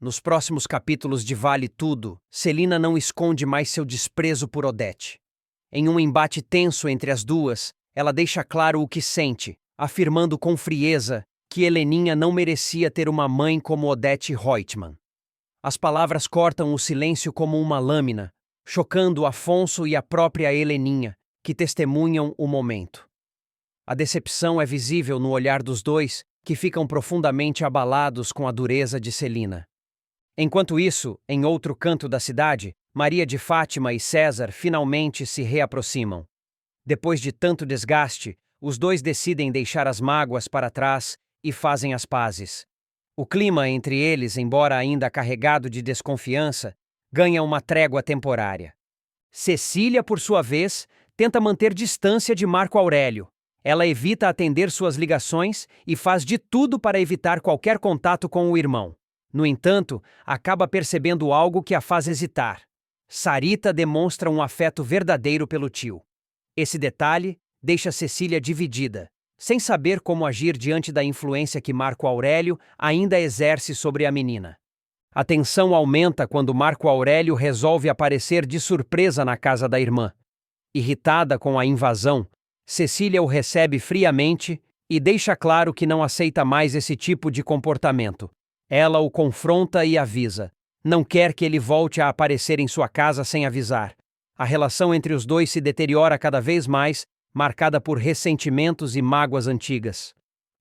Nos próximos capítulos de Vale Tudo, Celina não esconde mais seu desprezo por Odete. Em um embate tenso entre as duas, ela deixa claro o que sente, afirmando com frieza que Heleninha não merecia ter uma mãe como Odete Reutemann. As palavras cortam o silêncio como uma lâmina, chocando Afonso e a própria Heleninha, que testemunham o momento. A decepção é visível no olhar dos dois, que ficam profundamente abalados com a dureza de Celina. Enquanto isso, em outro canto da cidade, Maria de Fátima e César finalmente se reaproximam. Depois de tanto desgaste, os dois decidem deixar as mágoas para trás e fazem as pazes. O clima entre eles, embora ainda carregado de desconfiança, ganha uma trégua temporária. Cecília, por sua vez, tenta manter distância de Marco Aurélio. Ela evita atender suas ligações e faz de tudo para evitar qualquer contato com o irmão. No entanto, acaba percebendo algo que a faz hesitar. Sarita demonstra um afeto verdadeiro pelo tio. Esse detalhe deixa Cecília dividida, sem saber como agir diante da influência que Marco Aurélio ainda exerce sobre a menina. A tensão aumenta quando Marco Aurélio resolve aparecer de surpresa na casa da irmã. Irritada com a invasão, Cecília o recebe friamente e deixa claro que não aceita mais esse tipo de comportamento. Ela o confronta e avisa. Não quer que ele volte a aparecer em sua casa sem avisar. A relação entre os dois se deteriora cada vez mais, marcada por ressentimentos e mágoas antigas.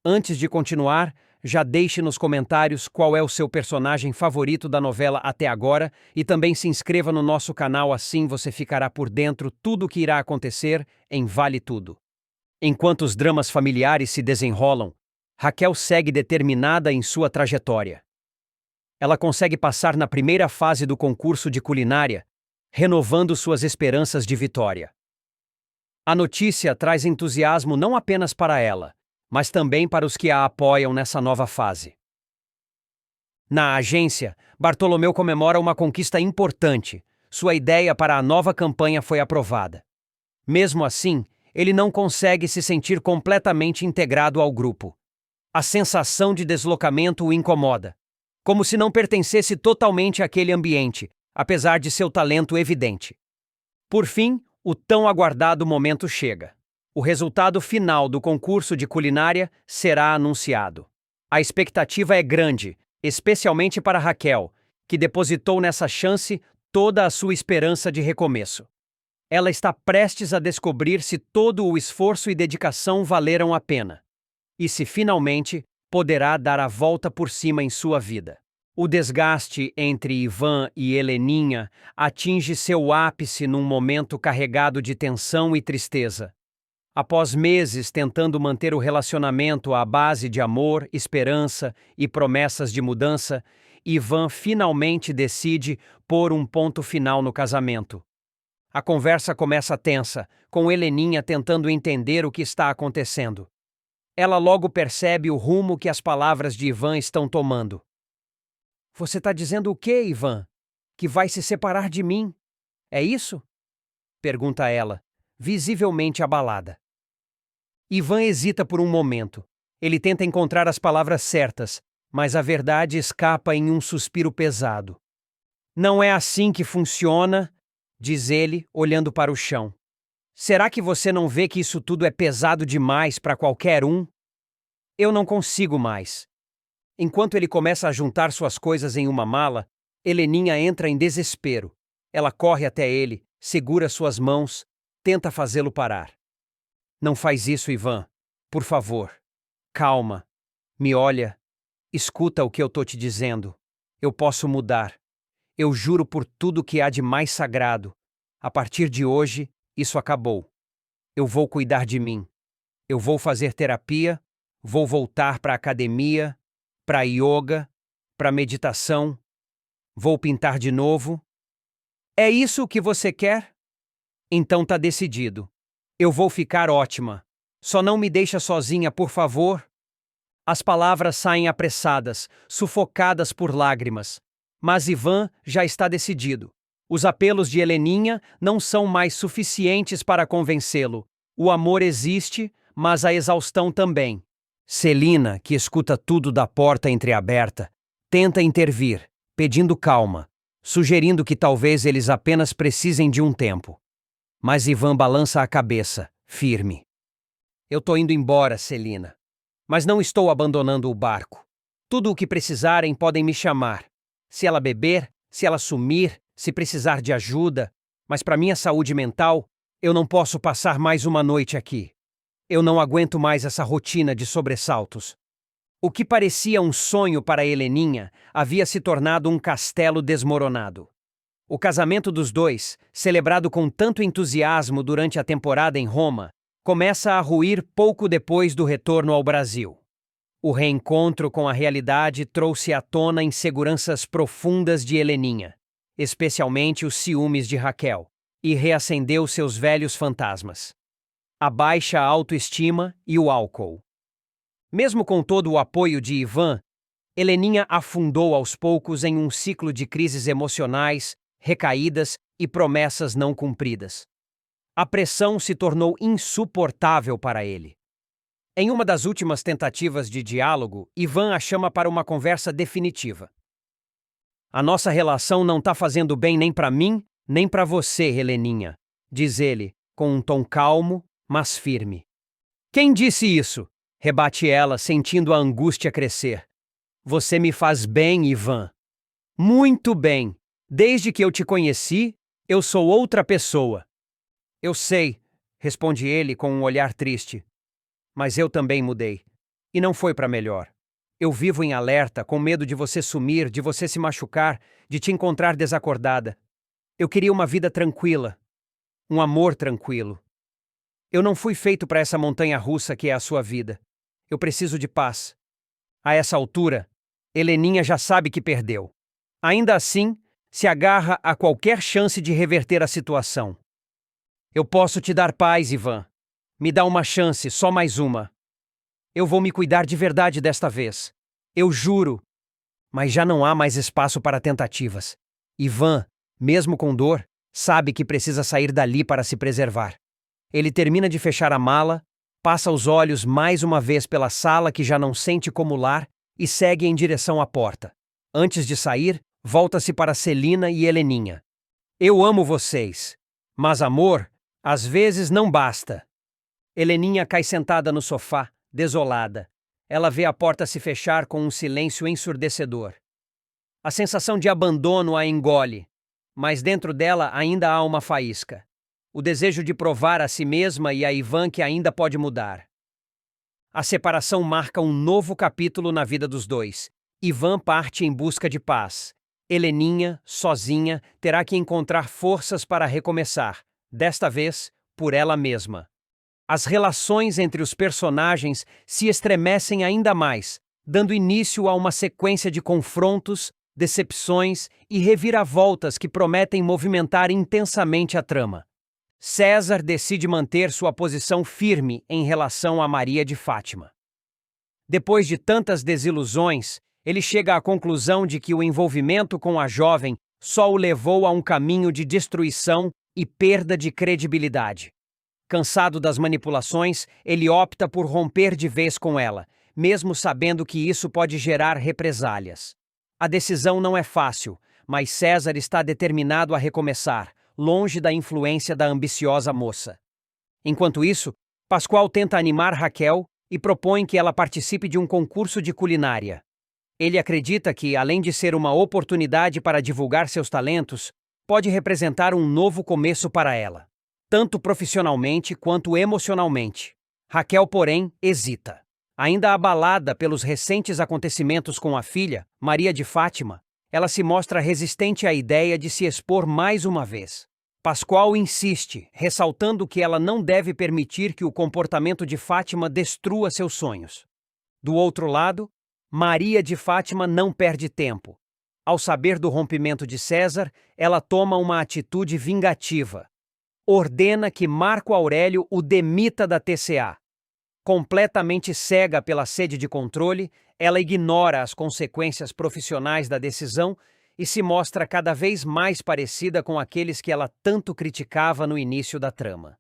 Antes de continuar, já deixe nos comentários qual é o seu personagem favorito da novela até agora e também se inscreva no nosso canal, assim você ficará por dentro tudo o que irá acontecer em Vale Tudo. Enquanto os dramas familiares se desenrolam, Raquel segue determinada em sua trajetória. Ela consegue passar na primeira fase do concurso de culinária, renovando suas esperanças de vitória. A notícia traz entusiasmo não apenas para ela, mas também para os que a apoiam nessa nova fase. Na agência, Bartolomeu comemora uma conquista importante. Sua ideia para a nova campanha foi aprovada. Mesmo assim, ele não consegue se sentir completamente integrado ao grupo. A sensação de deslocamento o incomoda, como se não pertencesse totalmente àquele ambiente, apesar de seu talento evidente. Por fim, o tão aguardado momento chega. O resultado final do concurso de culinária será anunciado. A expectativa é grande, especialmente para Raquel, que depositou nessa chance toda a sua esperança de recomeço. Ela está prestes a descobrir se todo o esforço e dedicação valeram a pena. E se finalmente poderá dar a volta por cima em sua vida. O desgaste entre Ivan e Heleninha atinge seu ápice num momento carregado de tensão e tristeza. Após meses tentando manter o relacionamento à base de amor, esperança e promessas de mudança, Ivan finalmente decide pôr um ponto final no casamento. A conversa começa tensa, com Heleninha tentando entender o que está acontecendo. Ela logo percebe o rumo que as palavras de Ivan estão tomando. Você está dizendo o quê, Ivan? Que vai se separar de mim? É isso? Pergunta ela, visivelmente abalada. Ivan hesita por um momento. Ele tenta encontrar as palavras certas, mas a verdade escapa em um suspiro pesado. Não é assim que funciona, diz ele, olhando para o chão. Será que você não vê que isso tudo é pesado demais para qualquer um? Eu não consigo mais. Enquanto ele começa a juntar suas coisas em uma mala, Heleninha entra em desespero. Ela corre até ele, segura suas mãos, tenta fazê-lo parar. Não faz isso, Ivan. Por favor. Calma. Me olha. Escuta o que eu tô te dizendo. Eu posso mudar. Eu juro por tudo que há de mais sagrado. A partir de hoje, isso acabou. Eu vou cuidar de mim. Eu vou fazer terapia, vou voltar para a academia, para yoga, para meditação. Vou pintar de novo. É isso que você quer? Então tá decidido. Eu vou ficar ótima. Só não me deixa sozinha, por favor. As palavras saem apressadas, sufocadas por lágrimas. Mas Ivan já está decidido. Os apelos de Heleninha não são mais suficientes para convencê-lo. O amor existe, mas a exaustão também. Celina, que escuta tudo da porta entreaberta, tenta intervir, pedindo calma, sugerindo que talvez eles apenas precisem de um tempo. Mas Ivan balança a cabeça, firme. Eu tô indo embora, Celina. Mas não estou abandonando o barco. Tudo o que precisarem podem me chamar. Se ela beber, se ela sumir, se precisar de ajuda. Mas para minha saúde mental, eu não posso passar mais uma noite aqui. Eu não aguento mais essa rotina de sobressaltos. O que parecia um sonho para Heleninha havia se tornado um castelo desmoronado. O casamento dos dois, celebrado com tanto entusiasmo durante a temporada em Roma, começa a ruir pouco depois do retorno ao Brasil. O reencontro com a realidade trouxe à tona inseguranças profundas de Heleninha, especialmente os ciúmes de Raquel, e reacendeu seus velhos fantasmas. A baixa autoestima e o álcool. Mesmo com todo o apoio de Ivan, Heleninha afundou aos poucos em um ciclo de crises emocionais, recaídas e promessas não cumpridas. A pressão se tornou insuportável para ele. Em uma das últimas tentativas de diálogo, Ivan a chama para uma conversa definitiva. A nossa relação não tá fazendo bem nem para mim, nem para você, Heleninha, diz ele, com um tom calmo, mas firme. Quem disse isso? Rebate ela, sentindo a angústia crescer. Você me faz bem, Ivan. Muito bem. Desde que eu te conheci, eu sou outra pessoa. Eu sei, responde ele com um olhar triste. Mas eu também mudei. E não foi para melhor. Eu vivo em alerta, com medo de você sumir, de você se machucar, de te encontrar desacordada. Eu queria uma vida tranquila. Um amor tranquilo. Eu não fui feito para essa montanha-russa que é a sua vida. Eu preciso de paz. A essa altura, Heleninha já sabe que perdeu. Ainda assim, se agarra a qualquer chance de reverter a situação. Eu posso te dar paz, Ivan. Me dá uma chance, só mais uma. Eu vou me cuidar de verdade desta vez. Eu juro. Mas já não há mais espaço para tentativas. Ivan, mesmo com dor, sabe que precisa sair dali para se preservar. Ele termina de fechar a mala, passa os olhos mais uma vez pela sala que já não sente como lar e segue em direção à porta. Antes de sair, volta-se para Celina e Heleninha. Eu amo vocês, mas amor, às vezes não basta. Heleninha cai sentada no sofá, desolada. Ela vê a porta se fechar com um silêncio ensurdecedor. A sensação de abandono a engole, mas dentro dela ainda há uma faísca. O desejo de provar a si mesma e a Ivan que ainda pode mudar. A separação marca um novo capítulo na vida dos dois. Ivan parte em busca de paz. Heleninha, sozinha, terá que encontrar forças para recomeçar, desta vez, por ela mesma. As relações entre os personagens se estremecem ainda mais, dando início a uma sequência de confrontos, decepções e reviravoltas que prometem movimentar intensamente a trama. César decide manter sua posição firme em relação a Maria de Fátima. Depois de tantas desilusões, ele chega à conclusão de que o envolvimento com a jovem só o levou a um caminho de destruição e perda de credibilidade. Cansado das manipulações, ele opta por romper de vez com ela, mesmo sabendo que isso pode gerar represálias. A decisão não é fácil, mas César está determinado a recomeçar, longe da influência da ambiciosa moça. Enquanto isso, Pascoal tenta animar Raquel e propõe que ela participe de um concurso de culinária. Ele acredita que, além de ser uma oportunidade para divulgar seus talentos, pode representar um novo começo para ela, tanto profissionalmente quanto emocionalmente. Raquel, porém, hesita. Ainda abalada pelos recentes acontecimentos com a filha, Maria de Fátima, ela se mostra resistente à ideia de se expor mais uma vez. Pascoal insiste, ressaltando que ela não deve permitir que o comportamento de Fátima destrua seus sonhos. Do outro lado, Maria de Fátima não perde tempo. Ao saber do rompimento de César, ela toma uma atitude vingativa. Ordena que Marco Aurélio o demita da TCA. Completamente cega pela sede de controle, ela ignora as consequências profissionais da decisão e se mostra cada vez mais parecida com aqueles que ela tanto criticava no início da trama.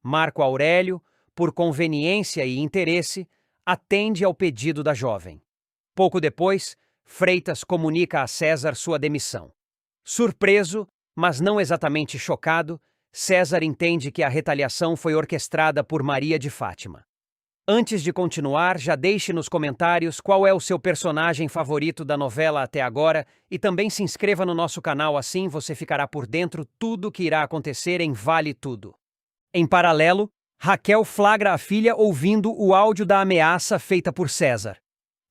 Marco Aurélio, por conveniência e interesse, atende ao pedido da jovem. Pouco depois, Freitas comunica a César sua demissão. Surpreso, mas não exatamente chocado, César entende que a retaliação foi orquestrada por Maria de Fátima. Antes de continuar, já deixe nos comentários qual é o seu personagem favorito da novela até agora e também se inscreva no nosso canal, assim você ficará por dentro tudo que irá acontecer em Vale Tudo. Em paralelo, Raquel flagra a filha ouvindo o áudio da ameaça feita por César.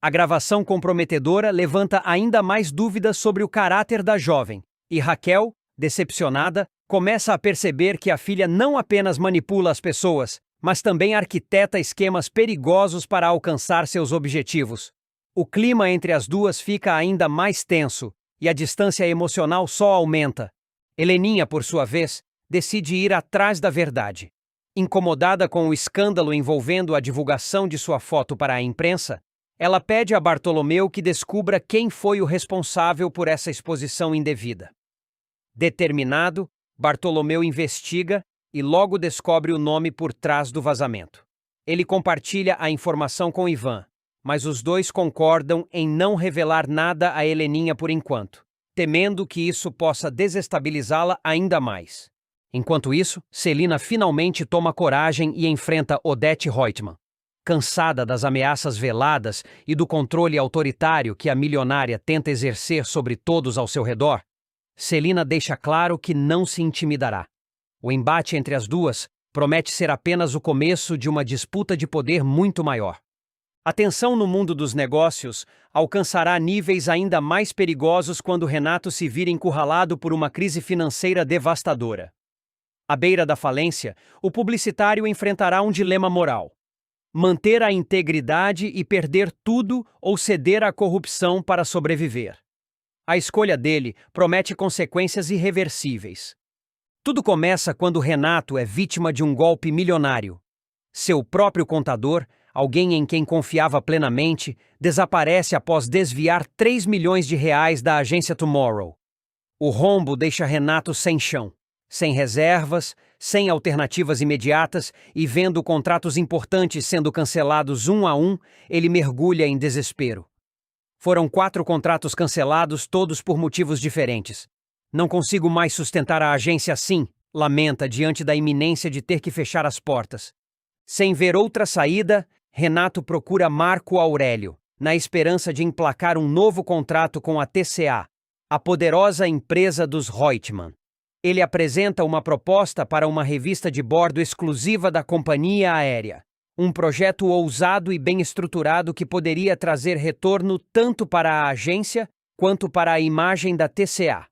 A gravação comprometedora levanta ainda mais dúvidas sobre o caráter da jovem, e Raquel, decepcionada, começa a perceber que a filha não apenas manipula as pessoas, mas também arquiteta esquemas perigosos para alcançar seus objetivos. O clima entre as duas fica ainda mais tenso, e a distância emocional só aumenta. Heleninha, por sua vez, decide ir atrás da verdade. Incomodada com o escândalo envolvendo a divulgação de sua foto para a imprensa, ela pede a Bartolomeu que descubra quem foi o responsável por essa exposição indevida. Determinado, Bartolomeu investiga e logo descobre o nome por trás do vazamento. Ele compartilha a informação com Ivan, mas os dois concordam em não revelar nada a Heleninha por enquanto, temendo que isso possa desestabilizá-la ainda mais. Enquanto isso, Celina finalmente toma coragem e enfrenta Odete Reutemann. Cansada das ameaças veladas e do controle autoritário que a milionária tenta exercer sobre todos ao seu redor, Celina deixa claro que não se intimidará. O embate entre as duas promete ser apenas o começo de uma disputa de poder muito maior. A tensão no mundo dos negócios alcançará níveis ainda mais perigosos quando Renato se vira encurralado por uma crise financeira devastadora. À beira da falência, o publicitário enfrentará um dilema moral: manter a integridade e perder tudo ou ceder à corrupção para sobreviver. A escolha dele promete consequências irreversíveis. Tudo começa quando Renato é vítima de um golpe milionário. Seu próprio contador, alguém em quem confiava plenamente, desaparece após desviar 3 milhões de reais da agência Tomorrow. O rombo deixa Renato sem chão, sem reservas, sem alternativas imediatas e vendo contratos importantes sendo cancelados um a um, ele mergulha em desespero. Foram 4 contratos cancelados, todos por motivos diferentes. Não consigo mais sustentar a agência assim, lamenta diante da iminência de ter que fechar as portas. Sem ver outra saída, Renato procura Marco Aurélio, na esperança de emplacar um novo contrato com a TCA, a poderosa empresa dos Reutemann. Ele apresenta uma proposta para uma revista de bordo exclusiva da companhia aérea. Um projeto ousado e bem estruturado que poderia trazer retorno tanto para a agência quanto para a imagem da TCA.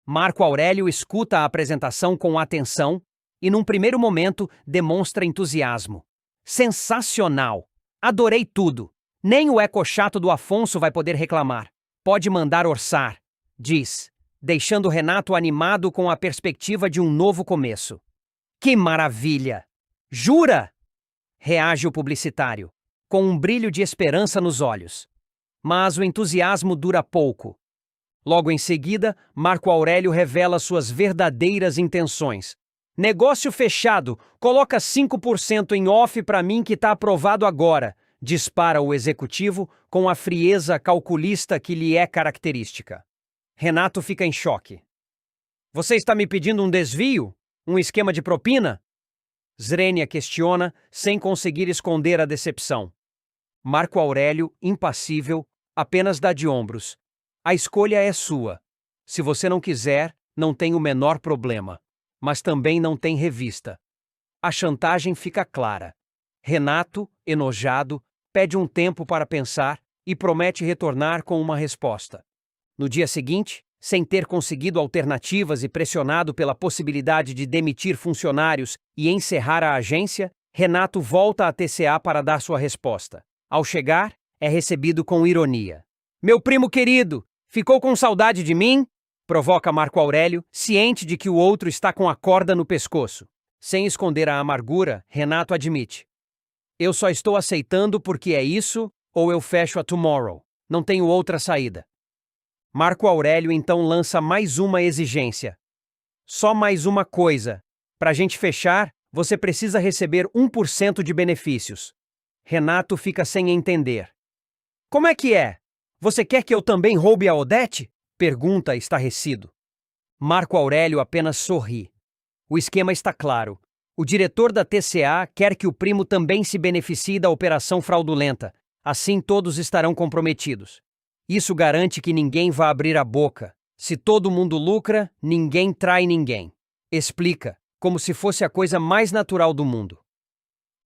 Marco Aurélio escuta a apresentação com atenção e, num primeiro momento, demonstra entusiasmo. Sensacional! Adorei tudo! Nem o ecochato do Afonso vai poder reclamar. Pode mandar orçar, diz, deixando Renato animado com a perspectiva de um novo começo. Que maravilha! Jura? Reage o publicitário, com um brilho de esperança nos olhos. Mas o entusiasmo dura pouco. Logo em seguida, Marco Aurélio revela suas verdadeiras intenções. Negócio fechado, coloca 5% em off para mim que tá aprovado agora, dispara o executivo com a frieza calculista que lhe é característica. Renato fica em choque. Você está me pedindo um desvio? Um esquema de propina? Zrenia questiona, sem conseguir esconder a decepção. Marco Aurélio, impassível, apenas dá de ombros. A escolha é sua. Se você não quiser, não tem o menor problema. Mas também não tem revista. A chantagem fica clara. Renato, enojado, pede um tempo para pensar e promete retornar com uma resposta. No dia seguinte, sem ter conseguido alternativas e pressionado pela possibilidade de demitir funcionários e encerrar a agência, Renato volta à TCA para dar sua resposta. Ao chegar, é recebido com ironia. Meu primo querido, ficou com saudade de mim? Provoca Marco Aurélio, ciente de que o outro está com a corda no pescoço. Sem esconder a amargura, Renato admite. Eu só estou aceitando porque é isso ou eu fecho a Tomorrow. Não tenho outra saída. Marco Aurélio então lança mais uma exigência. Só mais uma coisa. Para a gente fechar, você precisa receber 1% de benefícios. Renato fica sem entender. Como é que é? Você quer que eu também roube a Odete? Pergunta estarrecido. Marco Aurélio apenas sorri. O esquema está claro. O diretor da TCA quer que o primo também se beneficie da operação fraudulenta. Assim todos estarão comprometidos. Isso garante que ninguém vá abrir a boca. Se todo mundo lucra, ninguém trai ninguém. Explica, como se fosse a coisa mais natural do mundo.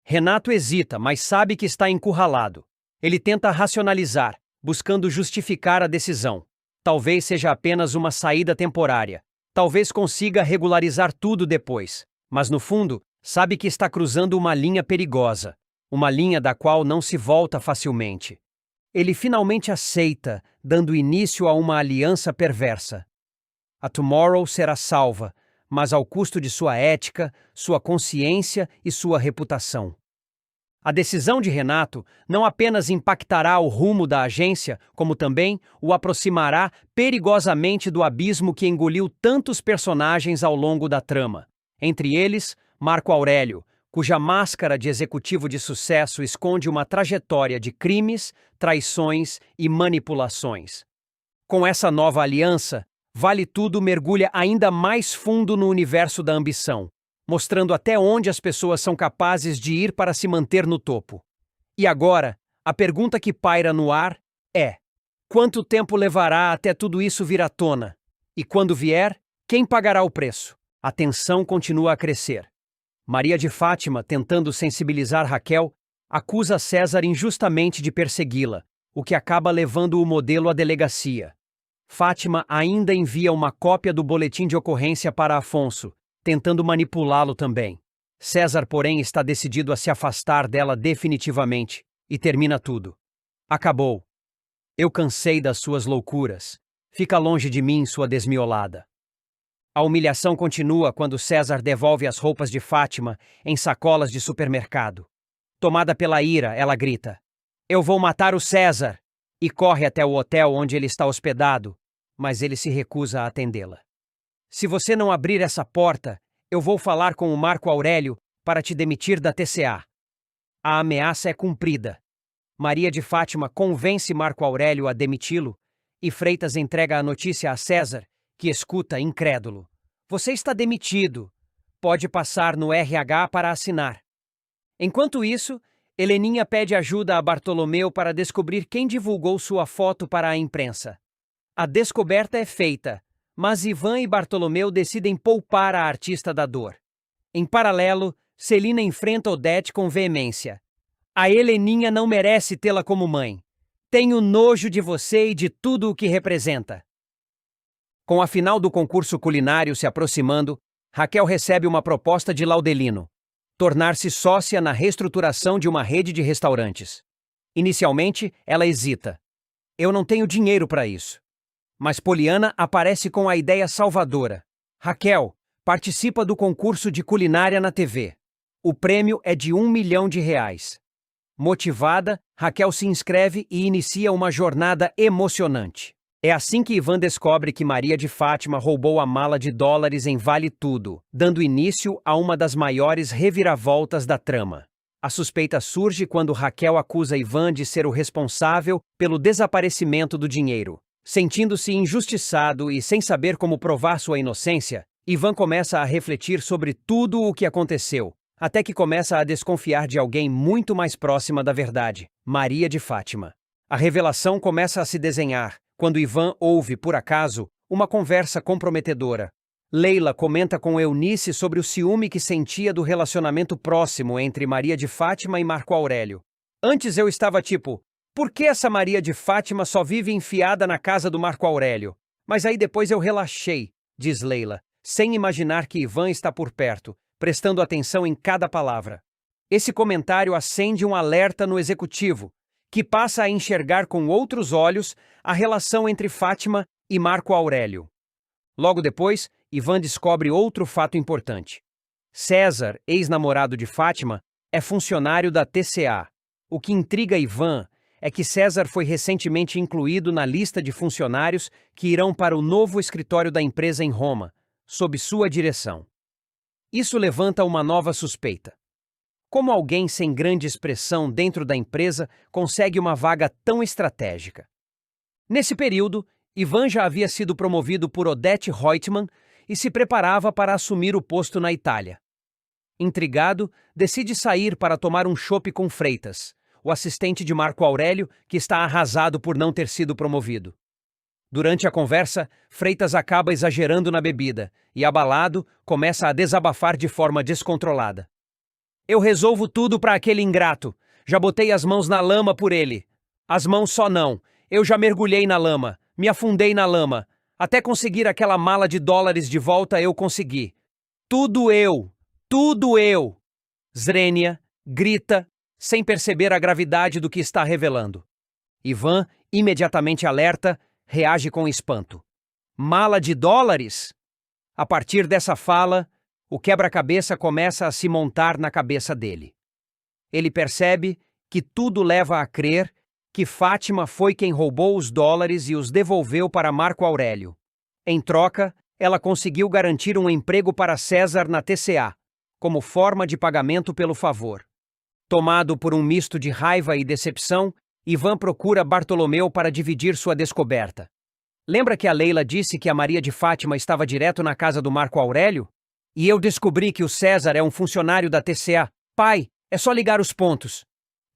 Renato hesita, mas sabe que está encurralado. Ele tenta racionalizar, buscando justificar a decisão. Talvez seja apenas uma saída temporária. Talvez consiga regularizar tudo depois. Mas no fundo, sabe que está cruzando uma linha perigosa. Uma linha da qual não se volta facilmente. Ele finalmente aceita, dando início a uma aliança perversa. A Tomorrow será salva, mas ao custo de sua ética, sua consciência e sua reputação. A decisão de Renato não apenas impactará o rumo da agência, como também o aproximará perigosamente do abismo que engoliu tantos personagens ao longo da trama. Entre eles, Marco Aurélio, cuja máscara de executivo de sucesso esconde uma trajetória de crimes, traições e manipulações. Com essa nova aliança, Vale Tudo mergulha ainda mais fundo no universo da ambição, mostrando até onde as pessoas são capazes de ir para se manter no topo. E agora, a pergunta que paira no ar é: quanto tempo levará até tudo isso vir à tona? E quando vier, quem pagará o preço? A tensão continua a crescer. Maria de Fátima, tentando sensibilizar Raquel, acusa César injustamente de persegui-la, o que acaba levando o modelo à delegacia. Fátima ainda envia uma cópia do boletim de ocorrência para Afonso, tentando manipulá-lo também. César, porém, está decidido a se afastar dela definitivamente, e termina tudo. Acabou. Eu cansei das suas loucuras. Fica longe de mim, sua desmiolada. A humilhação continua quando César devolve as roupas de Fátima em sacolas de supermercado. Tomada pela ira, ela grita: "Eu vou matar o César!" e corre até o hotel onde ele está hospedado, mas ele se recusa a atendê-la. "Se você não abrir essa porta, eu vou falar com o Marco Aurélio para te demitir da TCA." A ameaça é cumprida. Maria de Fátima convence Marco Aurélio a demiti-lo e Freitas entrega a notícia a César, que escuta incrédulo. "Você está demitido. Pode passar no RH para assinar." Enquanto isso, Heleninha pede ajuda a Bartolomeu para descobrir quem divulgou sua foto para a imprensa. A descoberta é feita, mas Ivan e Bartolomeu decidem poupar a artista da dor. Em paralelo, Celina enfrenta Odete com veemência. "A Heleninha não merece tê-la como mãe. Tenho nojo de você e de tudo o que representa." Com a final do concurso culinário se aproximando, Raquel recebe uma proposta de Laudelino: tornar-se sócia na reestruturação de uma rede de restaurantes. Inicialmente, ela hesita. "Eu não tenho dinheiro para isso." Mas Poliana aparece com a ideia salvadora. "Raquel, participa do concurso de culinária na TV. O prêmio é de R$1 milhão." Motivada, Raquel se inscreve e inicia uma jornada emocionante. É assim que Ivan descobre que Maria de Fátima roubou a mala de dólares em Vale Tudo, dando início a uma das maiores reviravoltas da trama. A suspeita surge quando Raquel acusa Ivan de ser o responsável pelo desaparecimento do dinheiro. Sentindo-se injustiçado e sem saber como provar sua inocência, Ivan começa a refletir sobre tudo o que aconteceu, até que começa a desconfiar de alguém muito mais próxima da verdade: Maria de Fátima. A revelação começa a se desenhar quando Ivan ouve, por acaso, uma conversa comprometedora. Leila comenta com Eunice sobre o ciúme que sentia do relacionamento próximo entre Maria de Fátima e Marco Aurélio. "Antes eu estava tipo, por que essa Maria de Fátima só vive enfiada na casa do Marco Aurélio? Mas aí depois eu relaxei", diz Leila, sem imaginar que Ivan está por perto, prestando atenção em cada palavra. Esse comentário acende um alerta no executivo, que passa a enxergar com outros olhos a relação entre Fátima e Marco Aurélio. Logo depois, Ivan descobre outro fato importante. César, ex-namorado de Fátima, é funcionário da TCA. O que intriga Ivan é que César foi recentemente incluído na lista de funcionários que irão para o novo escritório da empresa em Roma, sob sua direção. Isso levanta uma nova suspeita. Como alguém sem grande expressão dentro da empresa consegue uma vaga tão estratégica? Nesse período, Ivan já havia sido promovido por Odette Reutemann e se preparava para assumir o posto na Itália. Intrigado, decide sair para tomar um chopp com Freitas, o assistente de Marco Aurélio, que está arrasado por não ter sido promovido. Durante a conversa, Freitas acaba exagerando na bebida e, abalado, começa a desabafar de forma descontrolada. Eu resolvo tudo para aquele ingrato. Já botei as mãos na lama por ele. As mãos só não. Eu já mergulhei na lama. Me afundei na lama. Até conseguir aquela mala de dólares de volta eu consegui. Tudo eu. Tudo eu. Zrenia grita, sem perceber a gravidade do que está revelando. Ivan, imediatamente alerta, reage com espanto. Mala de dólares? A partir dessa fala, o quebra-cabeça começa a se montar na cabeça dele. Ele percebe que tudo leva a crer que Fátima foi quem roubou os dólares e os devolveu para Marco Aurélio. Em troca, ela conseguiu garantir um emprego para César na TCA, como forma de pagamento pelo favor. Tomado por um misto de raiva e decepção, Ivan procura Bartolomeu para dividir sua descoberta. Lembra que a Leila disse que a Maria de Fátima estava direto na casa do Marco Aurélio? E eu descobri que o César é um funcionário da TCA. Pai, é só ligar os pontos.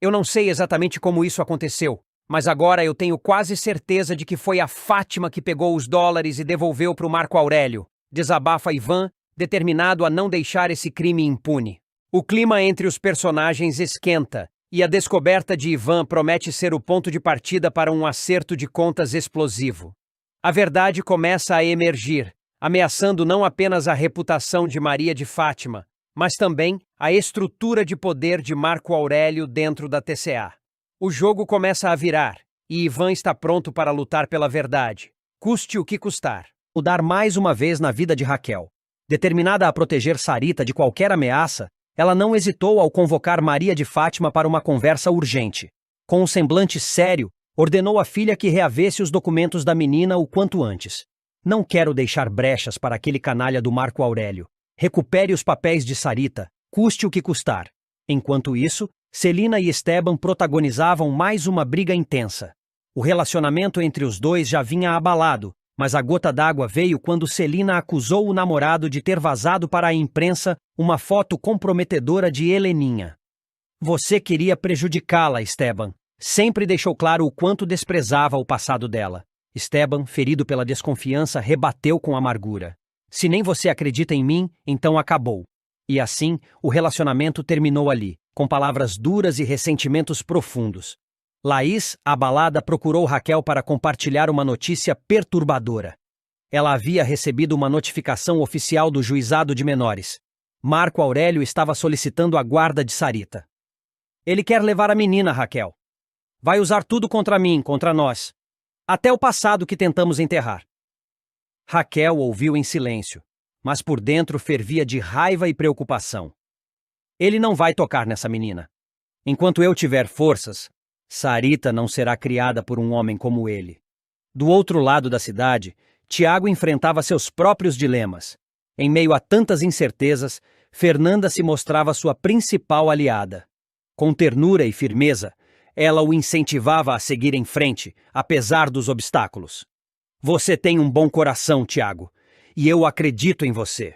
Eu não sei exatamente como isso aconteceu, mas agora eu tenho quase certeza de que foi a Fátima que pegou os dólares e devolveu para o Marco Aurélio. Desabafa Ivan, determinado a não deixar esse crime impune. O clima entre os personagens esquenta, e a descoberta de Ivan promete ser o ponto de partida para um acerto de contas explosivo. A verdade começa a emergir, ameaçando não apenas a reputação de Maria de Fátima, mas também a estrutura de poder de Marco Aurélio dentro da TCA. O jogo começa a virar, e Ivan está pronto para lutar pela verdade, custe o que custar. Mudar mais uma vez na vida de Raquel. Determinada a proteger Sarita de qualquer ameaça, ela não hesitou ao convocar Maria de Fátima para uma conversa urgente. Com um semblante sério, ordenou à filha que reavesse os documentos da menina o quanto antes. Não quero deixar brechas para aquele canalha do Marco Aurélio. Recupere os papéis de Sarita, custe o que custar. Enquanto isso, Celina e Esteban protagonizavam mais uma briga intensa. O relacionamento entre os dois já vinha abalado, mas a gota d'água veio quando Celina acusou o namorado de ter vazado para a imprensa uma foto comprometedora de Heleninha. Você queria prejudicá-la, Esteban. Sempre deixou claro o quanto desprezava o passado dela. Esteban, ferido pela desconfiança, rebateu com amargura. Se nem você acredita em mim, então acabou. E assim, o relacionamento terminou ali, com palavras duras e ressentimentos profundos. Laís, abalada, procurou Raquel para compartilhar uma notícia perturbadora. Ela havia recebido uma notificação oficial do Juizado de Menores. Marco Aurélio estava solicitando a guarda de Sarita. Ele quer levar a menina, Raquel. Vai usar tudo contra mim, contra nós. Até o passado que tentamos enterrar. Raquel ouviu em silêncio, mas por dentro fervia de raiva e preocupação. Ele não vai tocar nessa menina. Enquanto eu tiver forças, Sarita não será criada por um homem como ele. Do outro lado da cidade, Tiago enfrentava seus próprios dilemas. Em meio a tantas incertezas, Fernanda se mostrava sua principal aliada. Com ternura e firmeza, ela o incentivava a seguir em frente, apesar dos obstáculos. Você tem um bom coração, Tiago, e eu acredito em você.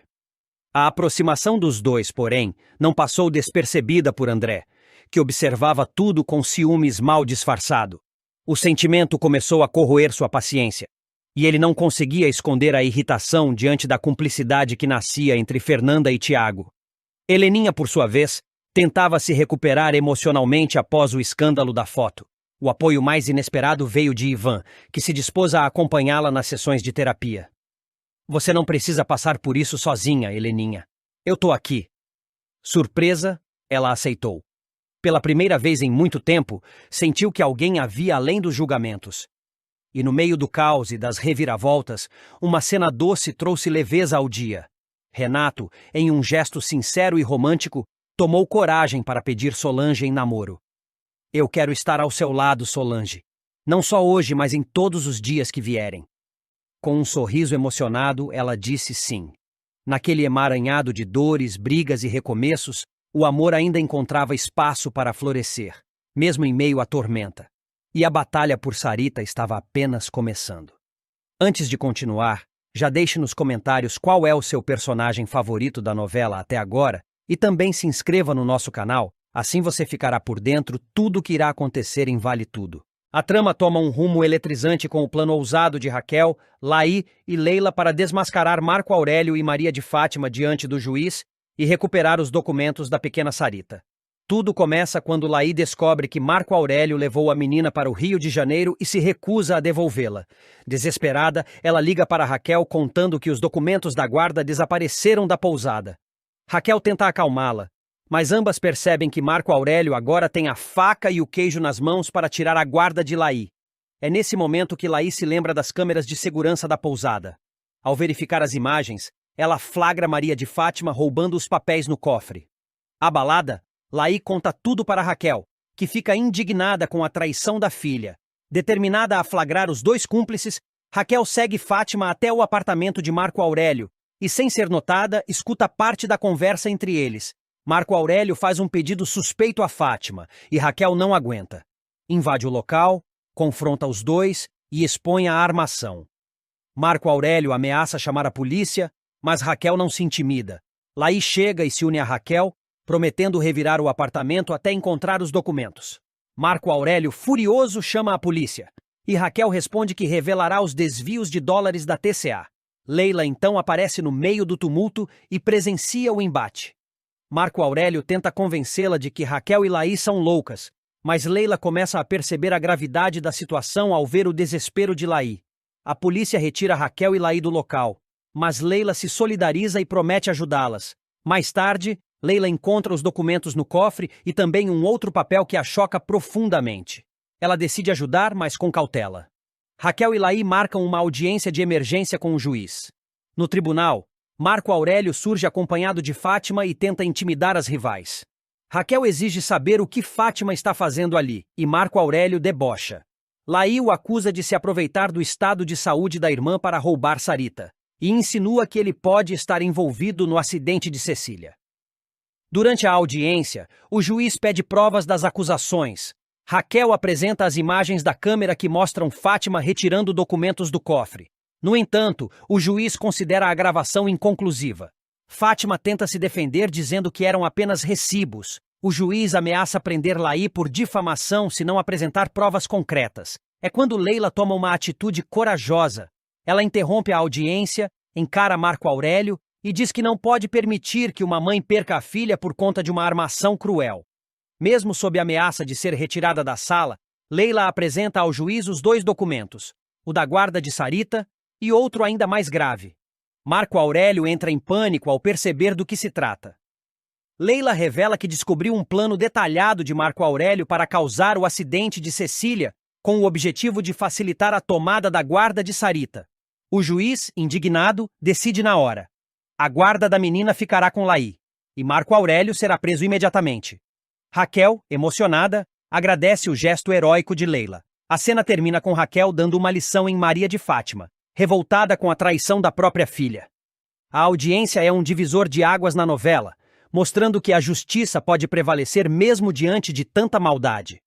A aproximação dos dois, porém, não passou despercebida por André, que observava tudo com ciúmes mal disfarçado. O sentimento começou a corroer sua paciência, e ele não conseguia esconder a irritação diante da cumplicidade que nascia entre Fernanda e Tiago. Heleninha, por sua vez, tentava se recuperar emocionalmente após o escândalo da foto. O apoio mais inesperado veio de Ivan, que se dispôs a acompanhá-la nas sessões de terapia. Você não precisa passar por isso sozinha, Heleninha. Eu tô aqui. Surpresa, ela aceitou. Pela primeira vez em muito tempo, sentiu que alguém havia além dos julgamentos. E no meio do caos e das reviravoltas, uma cena doce trouxe leveza ao dia. Renato, em um gesto sincero e romântico, tomou coragem para pedir Solange em namoro. Eu quero estar ao seu lado, Solange. Não só hoje, mas em todos os dias que vierem. Com um sorriso emocionado, ela disse sim. Naquele emaranhado de dores, brigas e recomeços, o amor ainda encontrava espaço para florescer, mesmo em meio à tormenta. E a batalha por Sarita estava apenas começando. Antes de continuar, já deixe nos comentários qual é o seu personagem favorito da novela até agora e também se inscreva no nosso canal, assim você ficará por dentro tudo o que irá acontecer em Vale Tudo. A trama toma um rumo eletrizante com o plano ousado de Raquel, Laí e Leila para desmascarar Marco Aurélio e Maria de Fátima diante do juiz e recuperar os documentos da pequena Sarita. Tudo começa quando Laí descobre que Marco Aurélio levou a menina para o Rio de Janeiro e se recusa a devolvê-la. Desesperada, ela liga para Raquel contando que os documentos da guarda desapareceram da pousada. Raquel tenta acalmá-la, mas ambas percebem que Marco Aurélio agora tem a faca e o queijo nas mãos para tirar a guarda de Laí. É nesse momento que Laí se lembra das câmeras de segurança da pousada. Ao verificar as imagens, ela flagra Maria de Fátima roubando os papéis no cofre. Abalada, Laí conta tudo para Raquel, que fica indignada com a traição da filha. Determinada a flagrar os dois cúmplices, Raquel segue Fátima até o apartamento de Marco Aurélio e, sem ser notada, escuta parte da conversa entre eles. Marco Aurélio faz um pedido suspeito a Fátima e Raquel não aguenta. Invade o local, confronta os dois e expõe a armação. Marco Aurélio ameaça chamar a polícia, mas Raquel não se intimida. Laí chega e se une a Raquel, prometendo revirar o apartamento até encontrar os documentos. Marco Aurélio, furioso, chama a polícia, e Raquel responde que revelará os desvios de dólares da TCA. Leila então aparece no meio do tumulto e presencia o embate. Marco Aurélio tenta convencê-la de que Raquel e Laí são loucas, mas Leila começa a perceber a gravidade da situação ao ver o desespero de Laí. A polícia retira Raquel e Laí do local, mas Leila se solidariza e promete ajudá-las. Mais tarde, Leila encontra os documentos no cofre e também um outro papel que a choca profundamente. Ela decide ajudar, mas com cautela. Raquel e Laí marcam uma audiência de emergência com o juiz. No tribunal, Marco Aurélio surge acompanhado de Fátima e tenta intimidar as rivais. Raquel exige saber o que Fátima está fazendo ali, e Marco Aurélio debocha. Laí o acusa de se aproveitar do estado de saúde da irmã para roubar Sarita, e insinua que ele pode estar envolvido no acidente de Cecília. Durante a audiência, o juiz pede provas das acusações. Raquel apresenta as imagens da câmera que mostram Fátima retirando documentos do cofre. No entanto, o juiz considera a gravação inconclusiva. Fátima tenta se defender dizendo que eram apenas recibos. O juiz ameaça prender Laí por difamação se não apresentar provas concretas. É quando Leila toma uma atitude corajosa. Ela interrompe a audiência, encara Marco Aurélio e diz que não pode permitir que uma mãe perca a filha por conta de uma armação cruel. Mesmo sob ameaça de ser retirada da sala, Leila apresenta ao juiz os dois documentos, o da guarda de Sarita e outro ainda mais grave. Marco Aurélio entra em pânico ao perceber do que se trata. Leila revela que descobriu um plano detalhado de Marco Aurélio para causar o acidente de Cecília, com o objetivo de facilitar a tomada da guarda de Sarita. O juiz, indignado, decide na hora. A guarda da menina ficará com Laí, e Marco Aurélio será preso imediatamente. Raquel, emocionada, agradece o gesto heróico de Leila. A cena termina com Raquel dando uma lição em Maria de Fátima, revoltada com a traição da própria filha. A audiência é um divisor de águas na novela, mostrando que a justiça pode prevalecer mesmo diante de tanta maldade.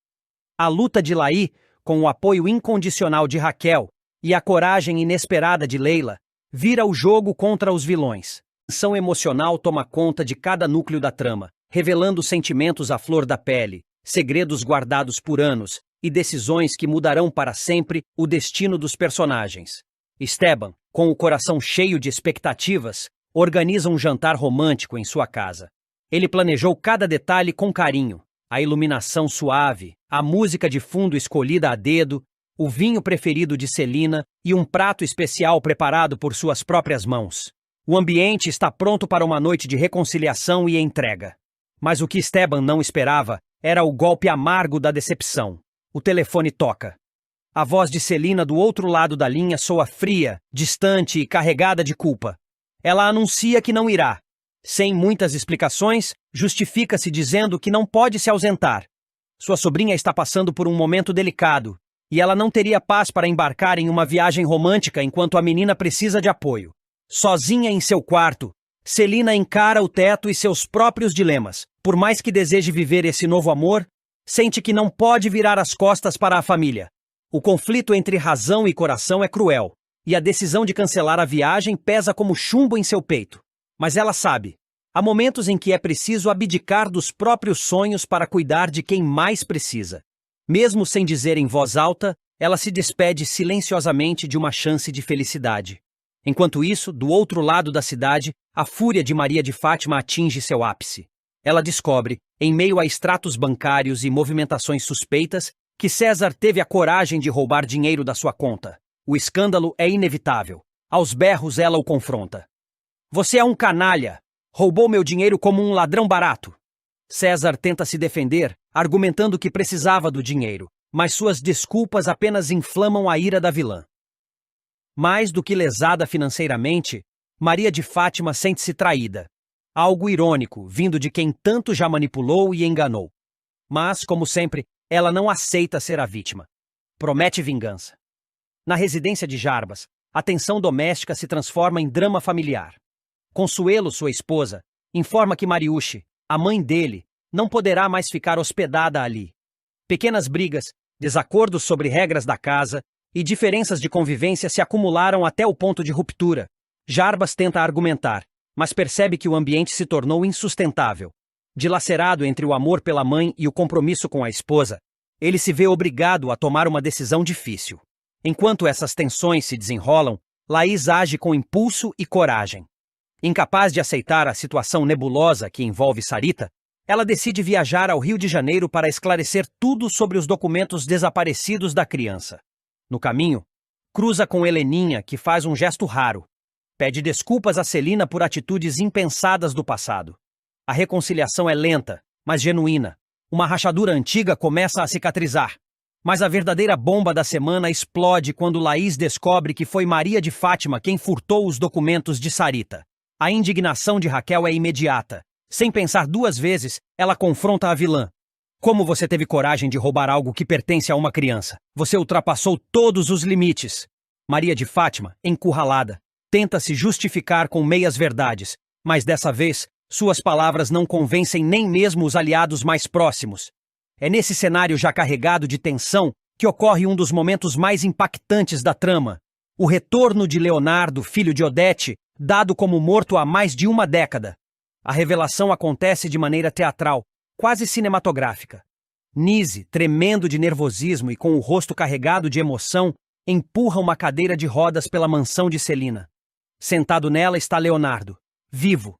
A luta de Laí, com o apoio incondicional de Raquel e a coragem inesperada de Leila, vira o jogo contra os vilões. A tensão emocional toma conta de cada núcleo da trama, revelando sentimentos à flor da pele, segredos guardados por anos e decisões que mudarão para sempre o destino dos personagens. Esteban, com o coração cheio de expectativas, organiza um jantar romântico em sua casa. Ele planejou cada detalhe com carinho, a iluminação suave, a música de fundo escolhida a dedo, o vinho preferido de Celina e um prato especial preparado por suas próprias mãos. O ambiente está pronto para uma noite de reconciliação e entrega. Mas o que Esteban não esperava era o golpe amargo da decepção. O telefone toca. A voz de Celina do outro lado da linha soa fria, distante e carregada de culpa. Ela anuncia que não irá. Sem muitas explicações, justifica-se dizendo que não pode se ausentar. Sua sobrinha está passando por um momento delicado, e ela não teria paz para embarcar em uma viagem romântica enquanto a menina precisa de apoio. Sozinha em seu quarto, Celina encara o teto e seus próprios dilemas. Por mais que deseje viver esse novo amor, Sente que não pode virar as costas para a família. O conflito entre razão e coração é cruel, e a decisão de cancelar a viagem pesa como chumbo em seu peito. Mas ela sabe. Há momentos em que é preciso abdicar dos próprios sonhos para cuidar de quem mais precisa. Mesmo sem dizer em voz alta, ela se despede silenciosamente de uma chance de felicidade. Enquanto isso, do outro lado da cidade, a fúria de Maria de Fátima atinge seu ápice. Ela descobre, em meio a extratos bancários e movimentações suspeitas, que César teve a coragem de roubar dinheiro da sua conta. O escândalo é inevitável. Aos berros ela o confronta. Você é um canalha! Roubou meu dinheiro como um ladrão barato! César tenta se defender, argumentando que precisava do dinheiro, mas suas desculpas apenas inflamam a ira da vilã. Mais do que lesada financeiramente, Maria de Fátima sente-se traída. Algo irônico, vindo de quem tanto já manipulou e enganou. Mas, como sempre, ela não aceita ser a vítima. Promete vingança. Na residência de Jarbas, a tensão doméstica se transforma em drama familiar. Consuelo, sua esposa, informa que Mariucci, a mãe dele, não poderá mais ficar hospedada ali. Pequenas brigas, desacordos sobre regras da casa e diferenças de convivência se acumularam até o ponto de ruptura. Jarbas tenta argumentar, mas percebe que o ambiente se tornou insustentável. Dilacerado entre o amor pela mãe e o compromisso com a esposa, ele se vê obrigado a tomar uma decisão difícil. Enquanto essas tensões se desenrolam, Laís age com impulso e coragem. Incapaz de aceitar a situação nebulosa que envolve Sarita, ela decide viajar ao Rio de Janeiro para esclarecer tudo sobre os documentos desaparecidos da criança. No caminho, cruza com Heleninha, que faz um gesto raro. Pede desculpas a Celina por atitudes impensadas do passado. A reconciliação é lenta, mas genuína. Uma rachadura antiga começa a cicatrizar. Mas a verdadeira bomba da semana explode quando Laís descobre que foi Maria de Fátima quem furtou os documentos de Sarita. A indignação de Raquel é imediata. Sem pensar duas vezes, ela confronta a vilã. Como você teve coragem de roubar algo que pertence a uma criança? Você ultrapassou todos os limites. Maria de Fátima, encurralada, tenta se justificar com meias-verdades, mas dessa vez, suas palavras não convencem nem mesmo os aliados mais próximos. É nesse cenário já carregado de tensão que ocorre um dos momentos mais impactantes da trama. O retorno de Leonardo, filho de Odete, dado como morto há mais de uma década. A revelação acontece de maneira teatral, quase cinematográfica. Nise, tremendo de nervosismo e com o rosto carregado de emoção, empurra uma cadeira de rodas pela mansão de Celina. Sentado nela está Leonardo, vivo.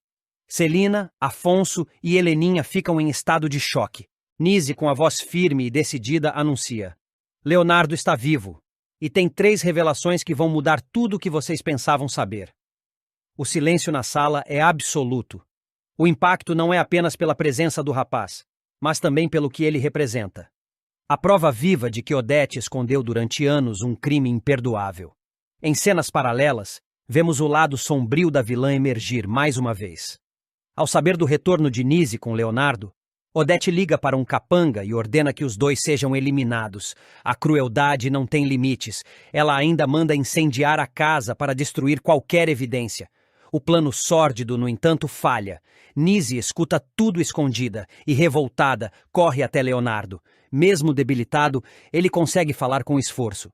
Celina, Afonso e Heleninha ficam em estado de choque. Nise, com a voz firme e decidida, anuncia: Leonardo está vivo, e tem 3 revelações que vão mudar tudo o que vocês pensavam saber. O silêncio na sala é absoluto. O impacto não é apenas pela presença do rapaz, mas também pelo que ele representa. A prova viva de que Odete escondeu durante anos um crime imperdoável. Em cenas paralelas, vemos o lado sombrio da vilã emergir mais uma vez. Ao saber do retorno de Nise com Leonardo, Odete liga para um capanga e ordena que os dois sejam eliminados. A crueldade não tem limites. Ela ainda manda incendiar a casa para destruir qualquer evidência. O plano sórdido, no entanto, falha. Nise escuta tudo escondida e, revoltada, corre até Leonardo. Mesmo debilitado, ele consegue falar com esforço.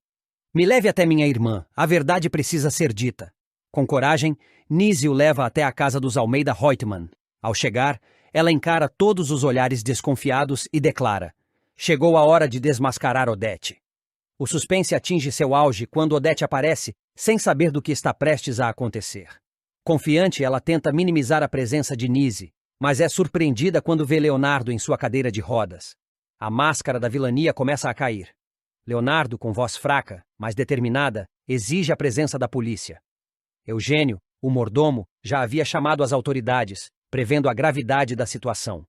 Me leve até minha irmã. A verdade precisa ser dita. Com coragem, Nise o leva até a casa dos Almeida Reutemann. Ao chegar, ela encara todos os olhares desconfiados e declara: chegou a hora de desmascarar Odete. O suspense atinge seu auge quando Odete aparece, sem saber do que está prestes a acontecer. Confiante, ela tenta minimizar a presença de Nise, mas é surpreendida quando vê Leonardo em sua cadeira de rodas. A máscara da vilania começa a cair. Leonardo, com voz fraca, mas determinada, exige a presença da polícia. Eugênio, o mordomo, já havia chamado as autoridades, prevendo a gravidade da situação.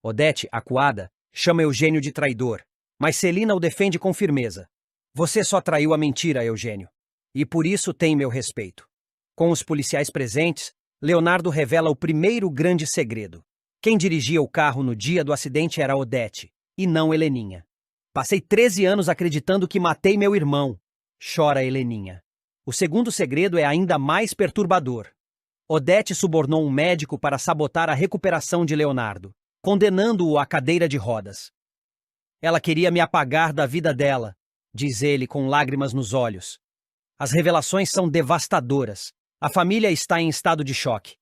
Odete, acuada, chama Eugênio de traidor, mas Celina o defende com firmeza. Você só traiu a mentira, Eugênio, e por isso tem meu respeito. Com os policiais presentes, Leonardo revela o primeiro grande segredo. Quem dirigia o carro no dia do acidente era Odete, e não Heleninha. Passei 13 anos acreditando que matei meu irmão, chora Heleninha. O segundo segredo é ainda mais perturbador. Odete subornou um médico para sabotar a recuperação de Leonardo, condenando-o à cadeira de rodas. Ela queria me apagar da vida dela, diz ele com lágrimas nos olhos. As revelações são devastadoras. A família está em estado de choque.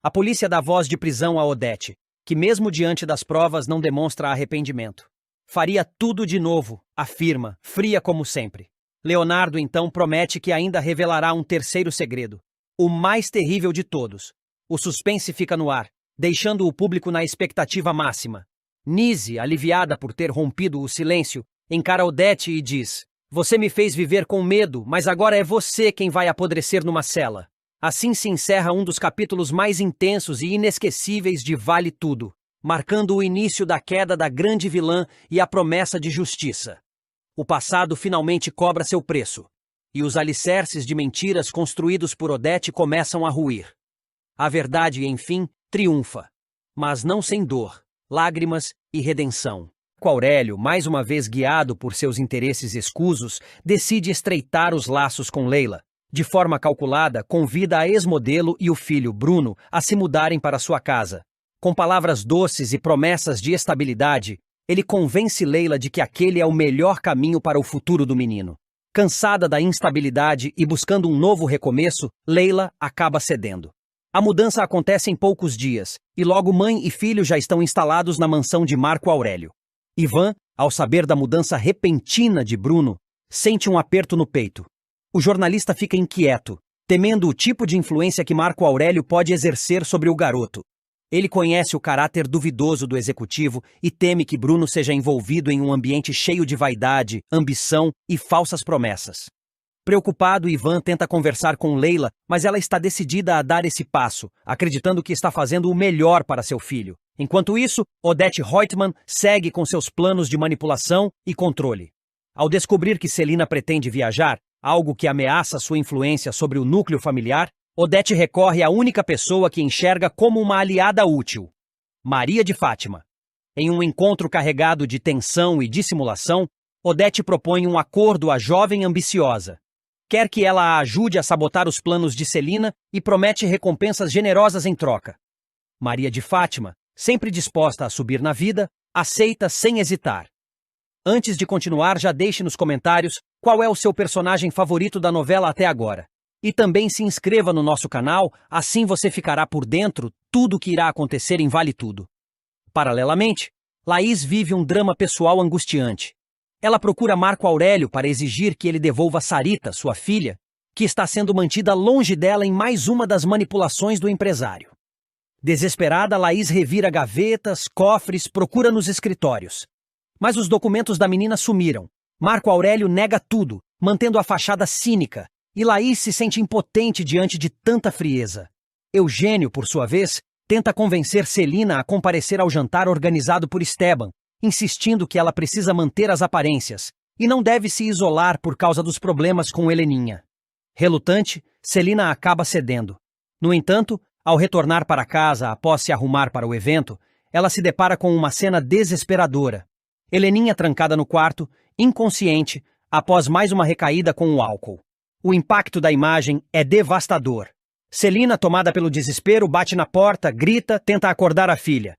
A polícia dá voz de prisão a Odete, que mesmo diante das provas não demonstra arrependimento. Faria tudo de novo, afirma, fria como sempre. Leonardo então promete que ainda revelará um terceiro segredo, o mais terrível de todos. O suspense fica no ar, deixando o público na expectativa máxima. Nise, aliviada por ter rompido o silêncio, encara Odete e diz: "Você me fez viver com medo, mas agora é você quem vai apodrecer numa cela." Assim se encerra um dos capítulos mais intensos e inesquecíveis de Vale Tudo, marcando o início da queda da grande vilã e a promessa de justiça. O passado finalmente cobra seu preço, e os alicerces de mentiras construídos por Odete começam a ruir. A verdade, enfim, triunfa, mas não sem dor, lágrimas e redenção. Aurélio, mais uma vez guiado por seus interesses escusos, decide estreitar os laços com Leila. De forma calculada, convida a ex-modelo e o filho, Bruno, a se mudarem para sua casa. Com palavras doces e promessas de estabilidade, ele convence Leila de que aquele é o melhor caminho para o futuro do menino. Cansada da instabilidade e buscando um novo recomeço, Leila acaba cedendo. A mudança acontece em poucos dias, e logo mãe e filho já estão instalados na mansão de Marco Aurélio. Ivan, ao saber da mudança repentina de Bruno, sente um aperto no peito. O jornalista fica inquieto, temendo o tipo de influência que Marco Aurélio pode exercer sobre o garoto. Ele conhece o caráter duvidoso do executivo e teme que Bruno seja envolvido em um ambiente cheio de vaidade, ambição e falsas promessas. Preocupado, Ivan tenta conversar com Leila, mas ela está decidida a dar esse passo, acreditando que está fazendo o melhor para seu filho. Enquanto isso, Odete Reutemann segue com seus planos de manipulação e controle. Ao descobrir que Celina pretende viajar, algo que ameaça sua influência sobre o núcleo familiar, Odete recorre à única pessoa que enxerga como uma aliada útil: Maria de Fátima. Em um encontro carregado de tensão e dissimulação, Odete propõe um acordo à jovem ambiciosa. Quer que ela a ajude a sabotar os planos de Celina e promete recompensas generosas em troca. Maria de Fátima, sempre disposta a subir na vida, aceita sem hesitar. Antes de continuar, já deixe nos comentários qual é o seu personagem favorito da novela até agora. E também se inscreva no nosso canal, assim você ficará por dentro tudo o que irá acontecer em Vale Tudo. Paralelamente, Laís vive um drama pessoal angustiante. Ela procura Marco Aurélio para exigir que ele devolva Sarita, sua filha, que está sendo mantida longe dela em mais uma das manipulações do empresário. Desesperada, Laís revira gavetas, cofres, procura nos escritórios. Mas os documentos da menina sumiram. Marco Aurélio nega tudo, mantendo a fachada cínica, e Laís se sente impotente diante de tanta frieza. Eugênio, por sua vez, tenta convencer Celina a comparecer ao jantar organizado por Esteban, insistindo que ela precisa manter as aparências e não deve se isolar por causa dos problemas com Heleninha. Relutante, Celina acaba cedendo. No entanto, ao retornar para casa após se arrumar para o evento, ela se depara com uma cena desesperadora. Heleninha trancada no quarto, inconsciente, após mais uma recaída com o álcool. O impacto da imagem é devastador. Celina, tomada pelo desespero, bate na porta, grita, tenta acordar a filha.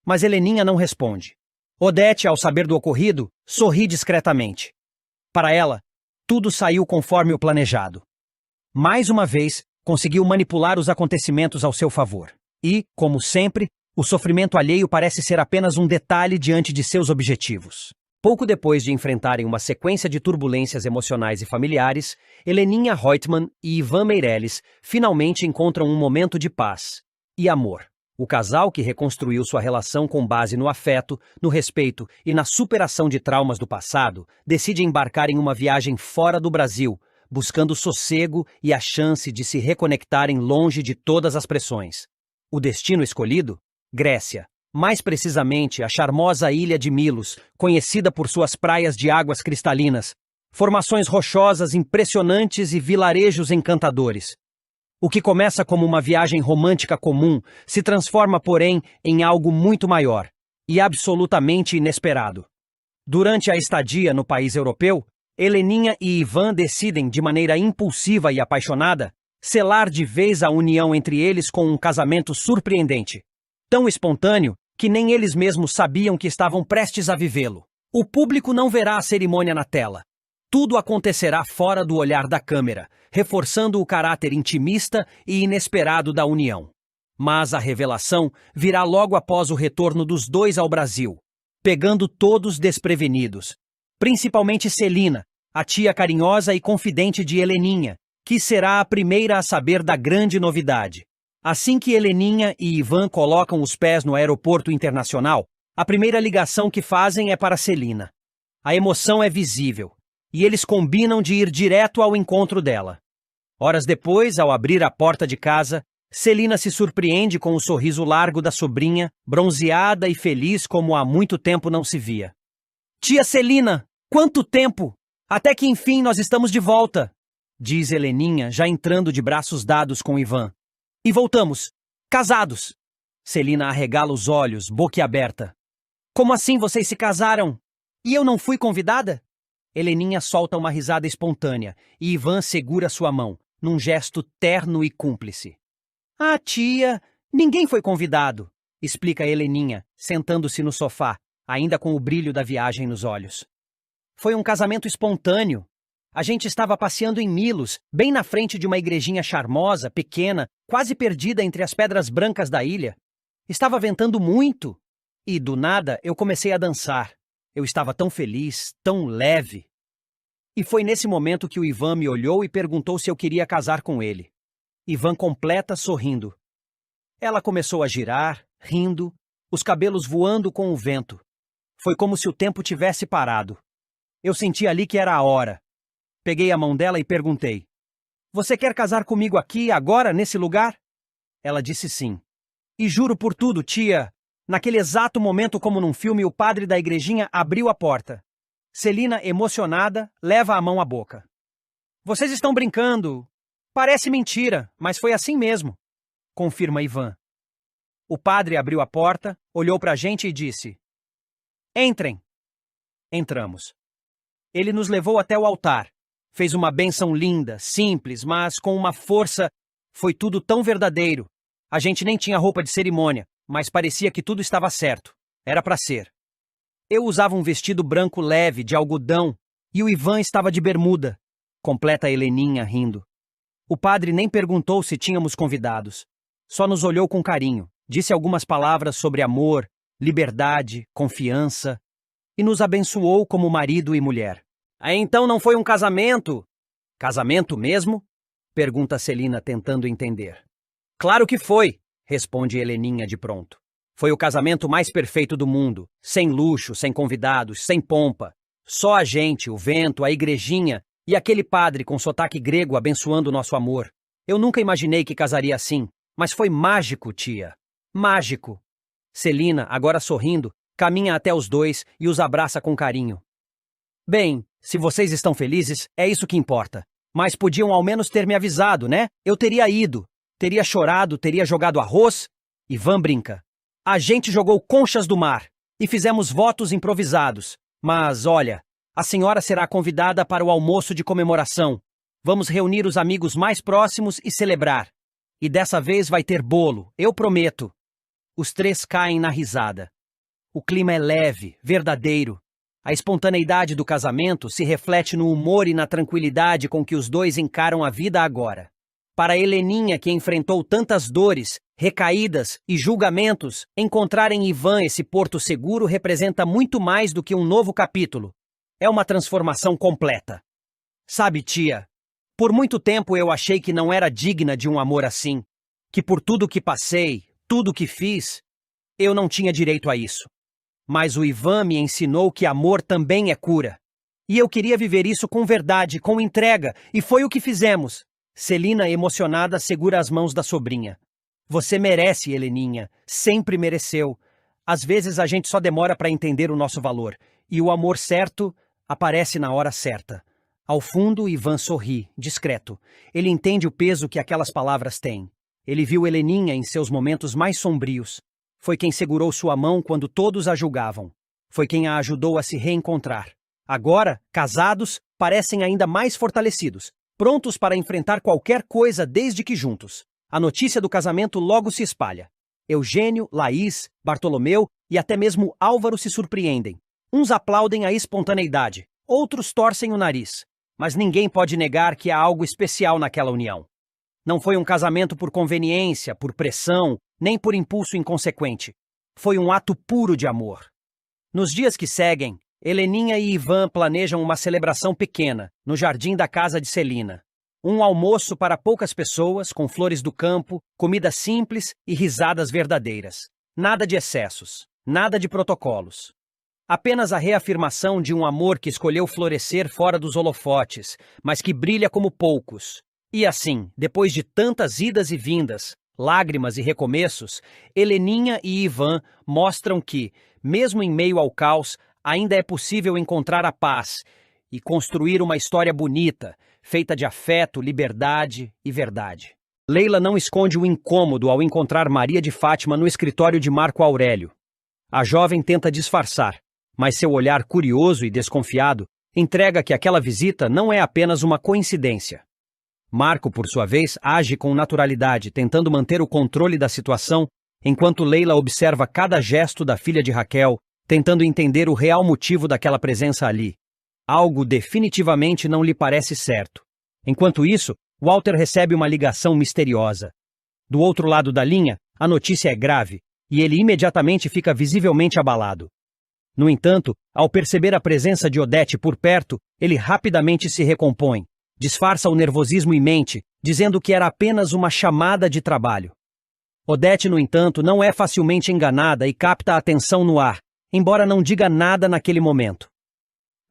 Mas Heleninha não responde. Odete, ao saber do ocorrido, sorri discretamente. Para ela, tudo saiu conforme o planejado. Mais uma vez, conseguiu manipular os acontecimentos ao seu favor. E, como sempre, o sofrimento alheio parece ser apenas um detalhe diante de seus objetivos. Pouco depois de enfrentarem uma sequência de turbulências emocionais e familiares, Heleninha Reutemann e Ivan Meirelles finalmente encontram um momento de paz e amor. O casal, que reconstruiu sua relação com base no afeto, no respeito e na superação de traumas do passado, decide embarcar em uma viagem fora do Brasil, buscando sossego e a chance de se reconectarem longe de todas as pressões. O destino escolhido? Grécia. Mais precisamente, a charmosa ilha de Milos, conhecida por suas praias de águas cristalinas, formações rochosas impressionantes e vilarejos encantadores. O que começa como uma viagem romântica comum se transforma, porém, em algo muito maior e absolutamente inesperado. Durante a estadia no país europeu, Heleninha e Ivan decidem, de maneira impulsiva e apaixonada, selar de vez a união entre eles com um casamento surpreendente. Tão espontâneo que nem eles mesmos sabiam que estavam prestes a vivê-lo. O público não verá a cerimônia na tela. Tudo acontecerá fora do olhar da câmera, reforçando o caráter intimista e inesperado da união. Mas a revelação virá logo após o retorno dos dois ao Brasil, pegando todos desprevenidos. Principalmente Celina, a tia carinhosa e confidente de Heleninha, que será a primeira a saber da grande novidade. Assim que Heleninha e Ivan colocam os pés no aeroporto internacional, a primeira ligação que fazem é para Celina. A emoção é visível, e eles combinam de ir direto ao encontro dela. Horas depois, ao abrir a porta de casa, Celina se surpreende com o sorriso largo da sobrinha, bronzeada e feliz como há muito tempo não se via. Tia Celina, quanto tempo! Até que enfim nós estamos de volta! Diz Heleninha, já entrando de braços dados com Ivan. E voltamos, casados! Celina arregala os olhos, boquiaberta. Como assim vocês se casaram? E eu não fui convidada? Heleninha solta uma risada espontânea e Ivan segura sua mão, num gesto terno e cúmplice. Ah, tia, ninguém foi convidado, explica Heleninha, sentando-se no sofá, ainda com o brilho da viagem nos olhos. Foi um casamento espontâneo. A gente estava passeando em Milos, bem na frente de uma igrejinha charmosa, pequena, quase perdida entre as pedras brancas da ilha. Estava ventando muito. E, do nada, eu comecei a dançar. Eu estava tão feliz, tão leve. E foi nesse momento que o Ivan me olhou e perguntou se eu queria casar com ele. Ivan completa sorrindo. Ela começou a girar, rindo, os cabelos voando com o vento. Foi como se o tempo tivesse parado. Eu senti ali que era a hora. Peguei a mão dela e perguntei. Você quer casar comigo aqui, agora, nesse lugar? Ela disse sim. E juro por tudo, tia, naquele exato momento como num filme, o padre da igrejinha abriu a porta. Celina, emocionada, leva a mão à boca. Vocês estão brincando. Parece mentira, mas foi assim mesmo, confirma Ivan. O padre abriu a porta, olhou pra gente e disse. Entrem. Entramos. Ele nos levou até o altar. Fez uma bênção linda, simples, mas com uma força. Foi tudo tão verdadeiro. A gente nem tinha roupa de cerimônia, mas parecia que tudo estava certo. Era pra ser. Eu usava um vestido branco leve, de algodão, e o Ivan estava de bermuda, completa a Heleninha, rindo. O padre nem perguntou se tínhamos convidados. Só nos olhou com carinho, disse algumas palavras sobre amor, liberdade, confiança, e nos abençoou como marido e mulher. Ah, então não foi um casamento? Casamento mesmo? Pergunta Celina, tentando entender. Claro que foi, responde Heleninha de pronto. Foi o casamento mais perfeito do mundo, sem luxo, sem convidados, sem pompa. Só a gente, o vento, a igrejinha e aquele padre com sotaque grego abençoando nosso amor. Eu nunca imaginei que casaria assim, mas foi mágico, tia. Mágico. Celina, agora sorrindo, caminha até os dois e os abraça com carinho. Bem, se vocês estão felizes, é isso que importa. Mas podiam ao menos ter me avisado, né? Eu teria ido, teria chorado, teria jogado arroz. Ivan brinca. A gente jogou conchas do mar e fizemos votos improvisados. Mas, olha, a senhora será convidada para o almoço de comemoração. Vamos reunir os amigos mais próximos e celebrar. E dessa vez vai ter bolo, eu prometo. Os três caem na risada. O clima é leve, verdadeiro. A espontaneidade do casamento se reflete no humor e na tranquilidade com que os dois encaram a vida agora. Para Heleninha, que enfrentou tantas dores, recaídas e julgamentos, encontrar em Ivan esse porto seguro representa muito mais do que um novo capítulo. É uma transformação completa. Sabe, tia, por muito tempo eu achei que não era digna de um amor assim, que por tudo que passei, tudo que fiz, eu não tinha direito a isso. Mas o Ivan me ensinou que amor também é cura. E eu queria viver isso com verdade, com entrega, e foi o que fizemos. Celina, emocionada, segura as mãos da sobrinha. Você merece, Heleninha. Sempre mereceu. Às vezes a gente só demora para entender o nosso valor. E o amor certo aparece na hora certa. Ao fundo, Ivan sorri, discreto. Ele entende o peso que aquelas palavras têm. Ele viu Heleninha em seus momentos mais sombrios. Foi quem segurou sua mão quando todos a julgavam. Foi quem a ajudou a se reencontrar. Agora, casados, parecem ainda mais fortalecidos, prontos para enfrentar qualquer coisa desde que juntos. A notícia do casamento logo se espalha. Eugênio, Laís, Bartolomeu e até mesmo Álvaro se surpreendem. Uns aplaudem a espontaneidade, outros torcem o nariz, mas ninguém pode negar que há algo especial naquela união. Não foi um casamento por conveniência, por pressão, nem por impulso inconsequente. Foi um ato puro de amor. Nos dias que seguem, Heleninha e Ivan planejam uma celebração pequena, no jardim da casa de Celina. Um almoço para poucas pessoas, com flores do campo, comida simples e risadas verdadeiras. Nada de excessos, nada de protocolos. Apenas a reafirmação de um amor que escolheu florescer fora dos holofotes, mas que brilha como poucos. E assim, depois de tantas idas e vindas, lágrimas e recomeços, Heleninha e Ivan mostram que, mesmo em meio ao caos, ainda é possível encontrar a paz e construir uma história bonita, feita de afeto, liberdade e verdade. Leila não esconde o incômodo ao encontrar Maria de Fátima no escritório de Marco Aurélio. A jovem tenta disfarçar, mas seu olhar curioso e desconfiado entrega que aquela visita não é apenas uma coincidência. Marco, por sua vez, age com naturalidade, tentando manter o controle da situação, enquanto Leila observa cada gesto da filha de Raquel, tentando entender o real motivo daquela presença ali. Algo definitivamente não lhe parece certo. Enquanto isso, Walter recebe uma ligação misteriosa. Do outro lado da linha, a notícia é grave, e ele imediatamente fica visivelmente abalado. No entanto, ao perceber a presença de Odete por perto, ele rapidamente se recompõe. Disfarça o nervosismo e mente, dizendo que era apenas uma chamada de trabalho. Odete, no entanto, não é facilmente enganada e capta a atenção no ar, embora não diga nada naquele momento.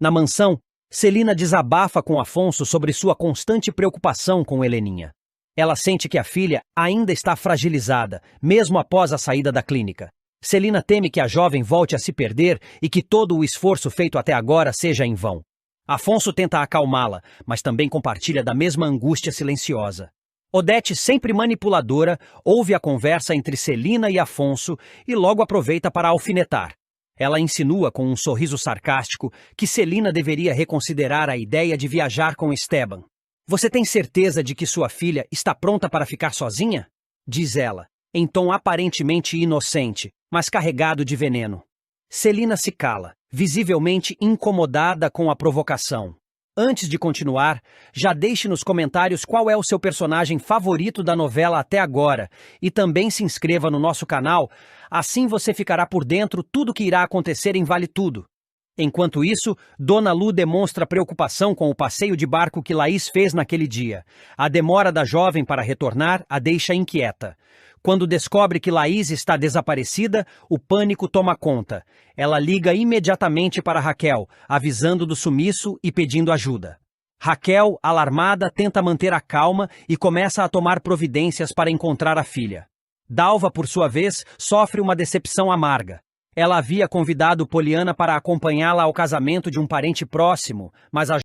Na mansão, Celina desabafa com Afonso sobre sua constante preocupação com Heleninha. Ela sente que a filha ainda está fragilizada, mesmo após a saída da clínica. Celina teme que a jovem volte a se perder e que todo o esforço feito até agora seja em vão. Afonso tenta acalmá-la, mas também compartilha da mesma angústia silenciosa. Odete, sempre manipuladora, ouve a conversa entre Celina e Afonso e logo aproveita para alfinetar. Ela insinua com um sorriso sarcástico que Celina deveria reconsiderar a ideia de viajar com Esteban. "Você tem certeza de que sua filha está pronta para ficar sozinha?" diz ela, em tom aparentemente inocente, mas carregado de veneno. Celina se cala, visivelmente incomodada com a provocação. Antes de continuar, já deixe nos comentários qual é o seu personagem favorito da novela até agora e também se inscreva no nosso canal, assim você ficará por dentro tudo que irá acontecer em Vale Tudo. Enquanto isso, Dona Lu demonstra preocupação com o passeio de barco que Laís fez naquele dia. A demora da jovem para retornar a deixa inquieta. Quando descobre que Laís está desaparecida, o pânico toma conta. Ela liga imediatamente para Raquel, avisando do sumiço e pedindo ajuda. Raquel, alarmada, tenta manter a calma e começa a tomar providências para encontrar a filha. Dalva, por sua vez, sofre uma decepção amarga. Ela havia convidado Poliana para acompanhá-la ao casamento de um parente próximo, mas a